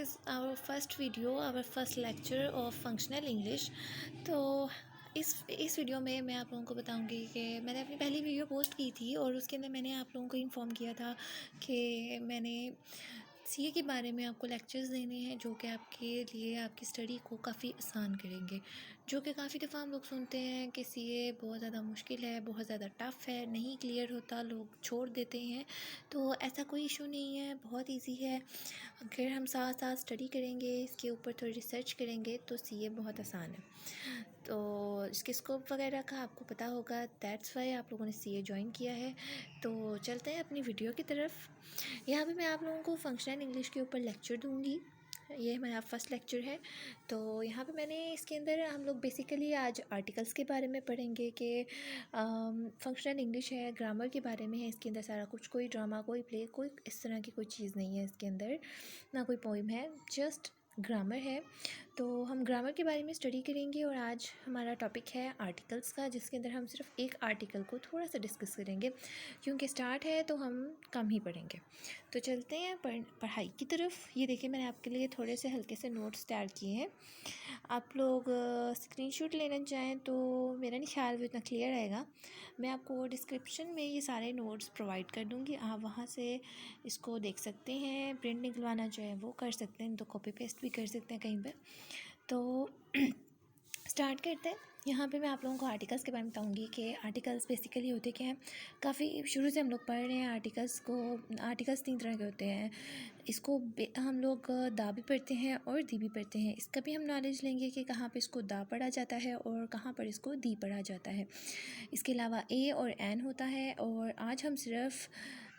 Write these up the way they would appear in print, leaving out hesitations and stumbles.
is our first video, our first lecture of functional English। तो इस video में मैं आप लोगों को बताऊंगी कि मैंने अपनी पहली वीडियो पोस्ट की थी और उसके अंदर मैंने आप लोगों को इन्फॉर्म किया था कि मैंने सीए के बारे में आपको लेक्चर्स देने हैं जो कि आपके लिए आपकी स्टडी को काफ़ी आसान करेंगे। जो कि काफ़ी दफ़ा हम लोग सुनते हैं कि सीए बहुत ज़्यादा मुश्किल है, बहुत ज़्यादा टफ़ है, नहीं क्लियर होता, लोग छोड़ देते हैं। तो ऐसा कोई इशू नहीं है, बहुत इजी है। अगर हम साथ साथ स्टडी करेंगे, इसके ऊपर थोड़ी रिसर्च करेंगे तो सीए बहुत आसान है। तो इसके स्कोप वगैरह का आपको पता होगा, दैट्स वाई आप लोगों ने सीए ज्वाइन किया है। तो चलते हैं अपनी वीडियो की तरफ। यहाँ पे मैं आप लोगों को फंक्शनल इंग्लिश के ऊपर लेक्चर दूँगी। ये मेरा फर्स्ट लेक्चर है। तो यहाँ पे मैंने इसके अंदर हम लोग बेसिकली आज आर्टिकल्स के बारे में पढ़ेंगे कि फंक्शनल इंग्लिश है, ग्रामर के बारे में है इसके अंदर सारा कुछ। कोई ड्रामा, कोई प्ले, कोई इस तरह की कोई चीज़ नहीं है इसके अंदर, ना कोई पोइम है, जस्ट ग्रामर है। तो हम ग्रामर के बारे में स्टडी करेंगे और आज हमारा टॉपिक है आर्टिकल्स का, जिसके अंदर हम सिर्फ एक आर्टिकल को थोड़ा सा डिस्कस करेंगे क्योंकि स्टार्ट है तो हम कम ही पढ़ेंगे। तो चलते हैं पढ़ाई की तरफ। ये देखिए, मैंने आपके लिए थोड़े से हल्के से नोट्स तैयार किए हैं। आप लोग स्क्रीनशॉट लेना चाहें तो मेरा नहीं ख्याल वो इतना क्लियर आएगा। मैं आपको डिस्क्रिप्शन में ये सारे नोट्स प्रोवाइड कर दूँगी, आप वहाँ से इसको देख सकते हैं। प्रिंट निकलवाना चाहें वो कर सकते हैं, तो कॉपी पेस्ट भी कर सकते हैं कहीं पे। तो स्टार्ट करते हैं। यहाँ पे मैं आप लोगों को आर्टिकल्स के बारे में बताऊँगी कि आर्टिकल्स बेसिकली होते क्या हैं। काफ़ी शुरू से हम लोग पढ़ रहे हैं आर्टिकल्स को। आर्टिकल्स 3 तरह के होते हैं। इसको हम लोग दा भी पढ़ते हैं और दी भी पढ़ते हैं। इसका भी हम नॉलेज लेंगे कि कहाँ पे इसको दा पढ़ा जाता है और कहाँ पर इसको दी पढ़ा जाता है। इसके अलावा ए और एन होता है, और आज हम सिर्फ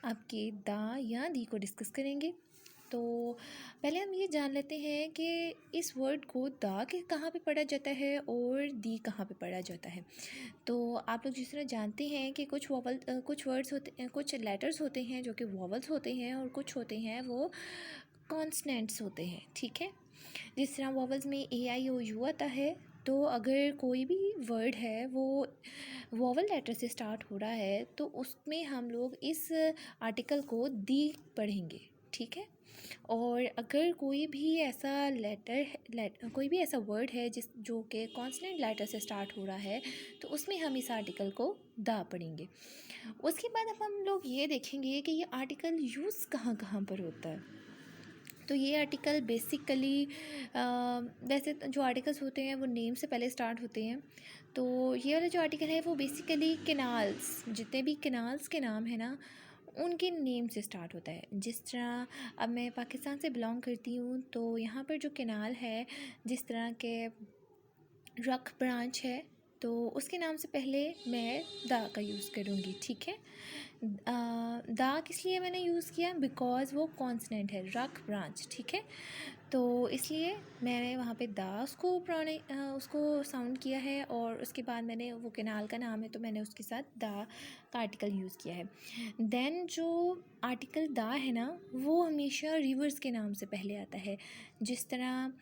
आपके दा या दी को डिस्कस करेंगे। तो पहले हम ये जान लेते हैं कि इस वर्ड को दा के कहाँ पे पढ़ा जाता है और दी कहाँ पे पढ़ा जाता है। तो आप लोग जिस तरह जानते हैं कि कुछ वर्ड्स होते हैं, कुछ लेटर्स होते हैं जो कि वॉवल्स होते हैं, और कुछ होते हैं वो कॉन्सनेंट्स होते हैं, ठीक है। जिस तरह वॉवल्स में ए आई ओ यू आता है, तो अगर कोई भी वर्ड है वो वॉवल लेटर से स्टार्ट हो रहा है तो उसमें हम लोग इस आर्टिकल को दी पढ़ेंगे, ठीक है। और अगर कोई भी ऐसा कोई भी ऐसा वर्ड है जो कि कॉन्सनेंट लेटर से स्टार्ट हो रहा है तो उसमें हम इस आर्टिकल को दा पढ़ेंगे। उसके बाद अब हम लोग ये देखेंगे कि ये आर्टिकल यूज़ कहाँ कहाँ पर होता है। तो ये आर्टिकल बेसिकली वैसे जो आर्टिकल्स होते हैं वो नेम से पहले स्टार्ट होते हैं। तो ये वाला जो आर्टिकल है वो बेसिकली कैनाल्स, जितने भी कैनाल्स के नाम है ना, उनके नेम से स्टार्ट होता है। जिस तरह अब मैं पाकिस्तान से बिलोंग करती हूँ, तो यहाँ पर जो कैनाल है, जिस तरह के रख ब्रांच है, तो उसके नाम से पहले मैं दा का यूज़ करूँगी, ठीक है। दा किस लिए मैंने यूज़ किया, बिकॉज़ वो कॉन्सनेंट है, रख ब्रांच, ठीक है। तो इसलिए मैंने वहाँ पे दा उसको साउंड किया है, और उसके बाद मैंने वो कैनाल का नाम है तो मैंने उसके साथ दा का आर्टिकल यूज़ किया है। देन जो आर्टिकल दा है ना, वो हमेशा रिवर्स के नाम से पहले आता है। जिस तरह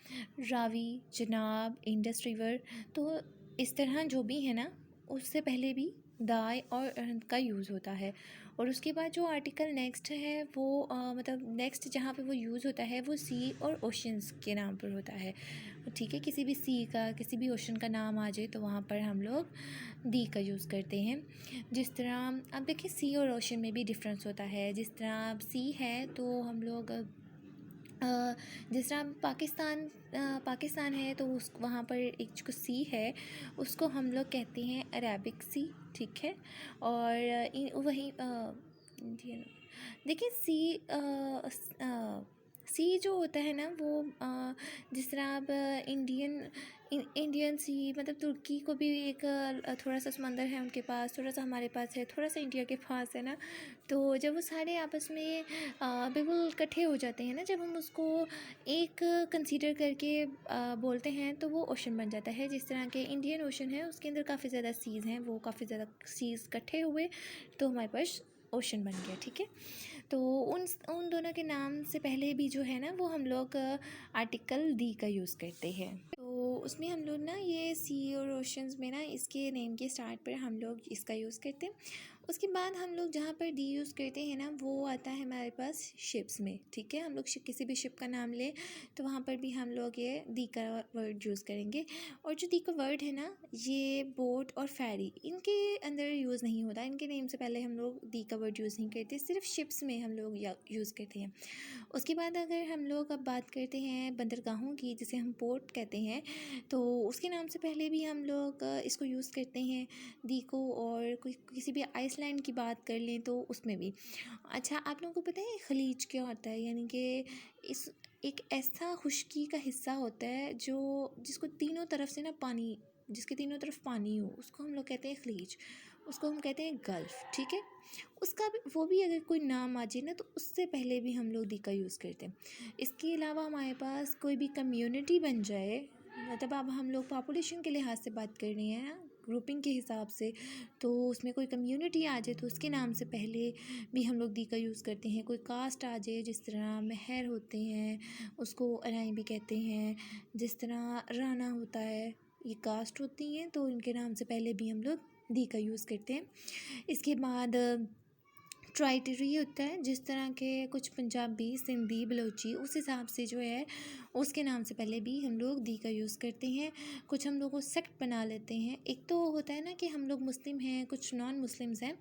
रावी, जनाब, इंडस रिवर, तो इस तरह जो भी है ना, उससे पहले भी दाए और का यूज़ होता है। और उसके बाद जो आर्टिकल नेक्स्ट है वो मतलब नेक्स्ट जहाँ पे वो यूज़ होता है वो सी और ओशंस के नाम पर होता है, ठीक है। किसी भी सी का, किसी भी ओशन का नाम आ जाए तो वहाँ पर हम लोग दी का यूज़ करते हैं। जिस तरह अब देखिए, सी और ओशन में भी डिफरेंस होता है। जिस तरह सी है तो हम लोग जिस तरह पाकिस्तान है तो उस वहाँ पर एक जो सी है उसको हम लोग कहते हैं अरेबिक सी, ठीक है। और वहीं इंडियन, देखिए सी जो होता है ना वो जिस तरह अब इंडियन सी, मतलब तुर्की को भी एक थोड़ा सा समंदर है उनके पास, थोड़ा सा हमारे पास है, थोड़ा सा इंडिया के पास है ना। तो जब वो सारे आपस में बिल्कुल इकट्ठे हो जाते हैं ना, जब हम उसको एक कंसीडर करके बोलते हैं तो वो ओशन बन जाता है। जिस तरह के इंडियन ओशन है उसके अंदर काफ़ी ज़्यादा सीज़ हैं, वो काफ़ी ज़्यादा सीज़ इकट्ठे हुए तो हमारे पास ओशन बन गया, ठीक है। तो उन दोनों के नाम से पहले भी जो है ना वो हम लोग आर्टिकल दी का यूज़ करते हैं। तो उसमें हम लोग ना ये सी और ओशंस में ना इसके नेम के स्टार्ट पर हम लोग इसका यूज़ करते हैं। उसके बाद हम लोग जहाँ पर दी यूज़ करते हैं ना, वो आता है हमारे पास शिप्स में, ठीक है। हम लोग किसी भी शिप का नाम लें तो वहाँ पर भी हम लोग ये दी का वर्ड यूज़ करेंगे। और जो दी का वर्ड है ना, ये बोट और फेरी इनके अंदर यूज़ नहीं होता, इनके नेम से पहले हम लोग दी का वर्ड यूज़ नहीं करते, सिर्फ शिप्स में हम लोग यूज़ करते हैं। उसके बाद अगर हम लोग अब बात करते हैं बंदरगाहों की, जिसे हम पोर्ट कहते हैं, तो उसके नाम से पहले भी हम लोग इसको यूज़ करते हैं दी को। और किसी भी आइसलैंड की बात कर लें तो उसमें भी। अच्छा, आप लोगों को पता है खलीज क्या होता है? यानी कि इस एक ऐसा खुश्की का हिस्सा होता है जो जिसको तीनों तरफ से ना पानी, जिसके तीनों तरफ पानी हो, उसको हम लोग कहते हैं खलीज, उसको हम कहते हैं गल्फ़, ठीक है। उसका भी, वो भी अगर कोई नाम आ जाए ना तो उससे पहले भी हम लोग दी का यूज़ करते हैं। इसके अलावा हमारे पास कोई भी कम्युनिटी बन जाए, मतलब अब हम लोग पॉपुलेशन के लिहाज से बात कर रहे हैं ना, ग्रुपिंग के हिसाब से, तो उसमें कोई कम्युनिटी आ जाए तो उसके नाम से पहले भी हम लोग दी का यूज़ करते हैं। कोई कास्ट आ जाए, जिस तरह मेहर होते हैं उसको अराई भी कहते हैं, जिस तरह राना होता है, ये कास्ट होती हैं, तो इनके नाम से पहले भी हम लोग दी का यूज़ करते हैं। इसके बाद ट्राइटरी होता है, जिस तरह के कुछ पंजाबी, सिंधी, बलोची, उस हिसाब से जो है उसके नाम से पहले भी हम लोग दी का यूज़ करते हैं। कुछ हम लोग को सेक्ट बना लेते हैं, एक तो होता है ना कि हम लोग मुस्लिम हैं, कुछ नॉन मुस्लिम्स हैं,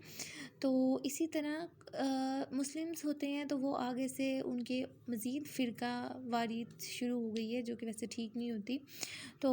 तो इसी तरह मुस्लिम्स होते हैं तो वो आगे से उनके मज़ीद फ़िरका वारी शुरू हो गई है, जो कि वैसे ठीक नहीं होती। तो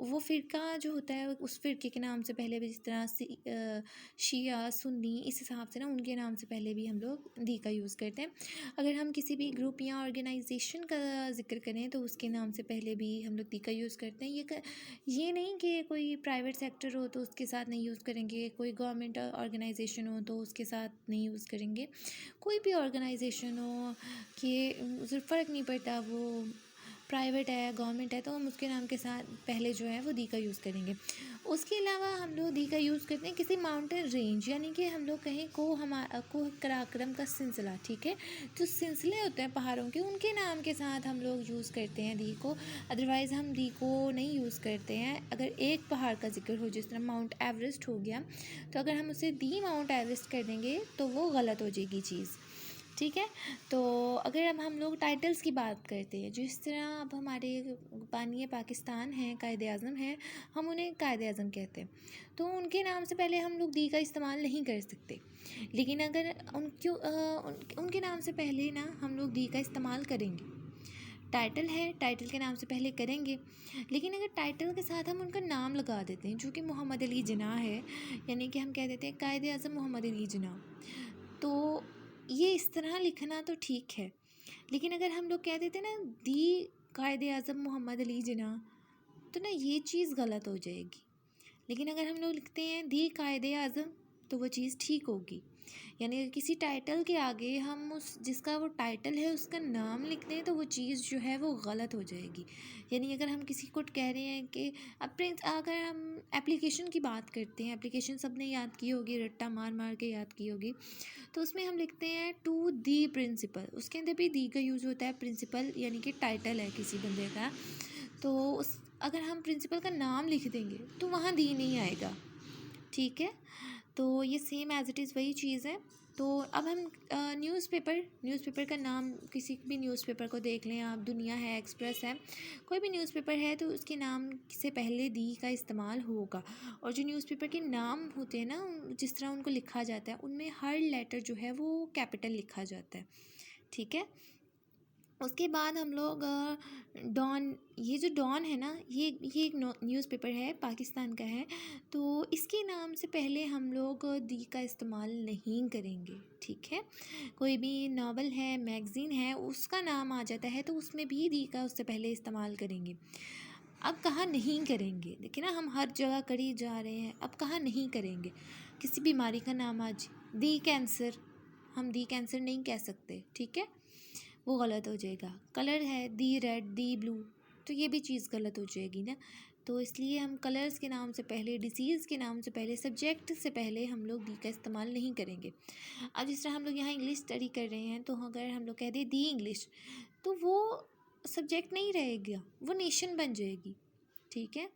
वो फ़िरका जो होता है उस फ़िरके के नाम से पहले भी, जिस तरह शिया, सुन्नी, इस हिसाब से ना उनके नाम से पहले भी हम लोग दी का यूज़ करते हैं। अगर हम किसी भी ग्रुप या ऑर्गेनाइजेशन का ज़िक्र करें तो उसके नाम से पहले भी हम लोग दी का यूज़ करते हैं। ये नहीं कि कोई प्राइवेट सेक्टर हो तो उसके साथ नहीं यूज़ करेंगे, कोई गवर्नमेंट ऑर्गेनाइजेशन हो तो उसके साथ नहीं यूज़ करेंगे। कोई भी ऑर्गेनाइजेशन हो कि फ़र्क नहीं पड़ता वो प्राइवेट है, गवर्नमेंट है, तो हम उसके नाम के साथ पहले जो है वो दी का यूज़ करेंगे। उसके अलावा हम लोग दी का यूज़ करते हैं किसी माउंटेन रेंज, यानी कि हम लोग कहें कोह कराकरम का सिलसिला, ठीक है। जो सिलसिले होते हैं पहाड़ों के, उनके नाम के साथ हम लोग यूज़ करते हैं दी को। अदरवाइज़ हम दी को नहीं यूज़ करते हैं। अगर एक पहाड़ का जिक्र हो, जिस तरह माउंट एवरेस्ट हो गया, तो अगर हम उसे दी माउंट एवरेस्ट कर देंगे तो वो गलत हो जाएगी चीज़, ठीक है। तो अगर अब हम लोग टाइटल्स की बात करते हैं, जिस तरह अब हमारे बानी पाकिस्तान हैं, कायदे आज़म हैं, हम उन्हें कायदे आज़म कहते हैं, तो उनके नाम से पहले हम लोग दी का इस्तेमाल नहीं कर सकते। लेकिन अगर उनके नाम से पहले ना हम लोग दी का इस्तेमाल करेंगे। टाइटल है, टाइटल के नाम से पहले करेंगे, लेकिन अगर टाइटल के साथ हम उनका नाम लगा देते हैं, जो कि मोहम्मद अली जिन्ना है, यानी कि हम कह देते हैं कायदे आज़म मोहम्मद अली जिन्ना, तो ये इस तरह लिखना तो ठीक है। लेकिन अगर हम लोग कह देते हैं ना दी कायदे आज़म मोहम्मद अली जिन्ना, तो ना ये चीज़ गलत हो जाएगी। लेकिन अगर हम लोग लिखते हैं दी कायदे आज़म, तो वो चीज़ ठीक होगी। यानी अगर किसी टाइटल के आगे हम उस जिसका वो टाइटल है उसका नाम लिख दें तो वो चीज़ जो है वो गलत हो जाएगी। यानी अगर हम किसी को कह रहे हैं कि अगर हम एप्लीकेशन की बात करते हैं, एप्लीकेशन सबने याद की होगी, रट्टा मार मार के याद की होगी, तो उसमें हम लिखते हैं टू दी प्रिंसिपल, उसके अंदर भी दी का यूज़ होता है। प्रिंसिपल यानी कि टाइटल है किसी बंदे का, तो उस अगर हम प्रिंसिपल का नाम लिख देंगे तो वहाँ दी नहीं आएगा, ठीक है। तो ये सेम एज़ इट इज़ वही चीज़ है। तो अब हम न्यूज़पेपर का नाम, किसी भी न्यूज़पेपर को देख लें आप, दुनिया है, एक्सप्रेस है, कोई भी न्यूज़पेपर है, तो उसके नाम से पहले दी का इस्तेमाल होगा। और जो न्यूज़पेपर के नाम होते हैं ना, जिस तरह उनको लिखा जाता है, उनमें हर लेटर जो है वो कैपिटल लिखा जाता है, ठीक है। उसके बाद हम लोग डॉन, ये जो डॉन है ना, ये एक न्यूज़पेपर है, पाकिस्तान का है, तो इसके नाम से पहले हम लोग दी का इस्तेमाल नहीं करेंगे, ठीक है। कोई भी नावल है, मैगज़ीन है, उसका नाम आ जाता है तो उसमें भी दी का उससे पहले इस्तेमाल करेंगे। अब कहाँ नहीं करेंगे, देखिए ना, हम हर जगह करी जा रहे हैं, अब कहाँ नहीं करेंगे। किसी बीमारी का नाम आज दी कैंसर, हम दी कैंसर नहीं कह सकते, ठीक है, वो गलत हो जाएगा। कलर है दी रेड, दी ब्लू, तो ये भी चीज़ गलत हो जाएगी ना। तो इसलिए हम कलर्स के नाम से पहले, डिसीज़ के नाम से पहले, सब्जेक्ट से पहले हम लोग दी का इस्तेमाल नहीं करेंगे। अब जिस तरह हम लोग यहाँ इंग्लिश स्टडी कर रहे हैं, तो अगर हम लोग कह दें दी इंग्लिश, तो वो सब्जेक्ट नहीं रहेगा, वो नेशन बन जाएगी, ठीक है।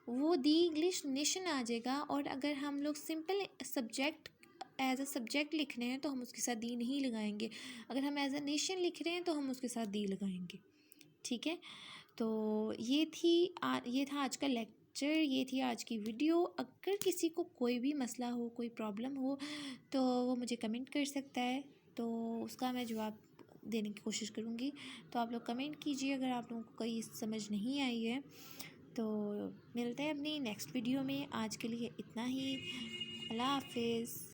वो दी इंग्लिश नेशन आ जाएगा। और अगर हम लोग simple subject as a subject लिख रहे हैं तो हम उसके साथ दी नहीं लगाएंगे, अगर हम एज अ नेशन लिख रहे हैं तो हम उसके साथ दी लगाएंगे। ठीक है, तो ये था आज का लेक्चर, ये थी आज की वीडियो। अगर किसी को कोई भी मसला हो, कोई प्रॉब्लम हो, तो वो मुझे कमेंट कर सकता है, तो उसका मैं जवाब देने की कोशिश करूँगी। तो आप लोग कमेंट कीजिए अगर आप लोगों को कोई समझ नहीं आई है। तो मिलते हैं अपनी नेक्स्ट वीडियो में, आज के लिए इतना ही। अल्लाह हाफिज़।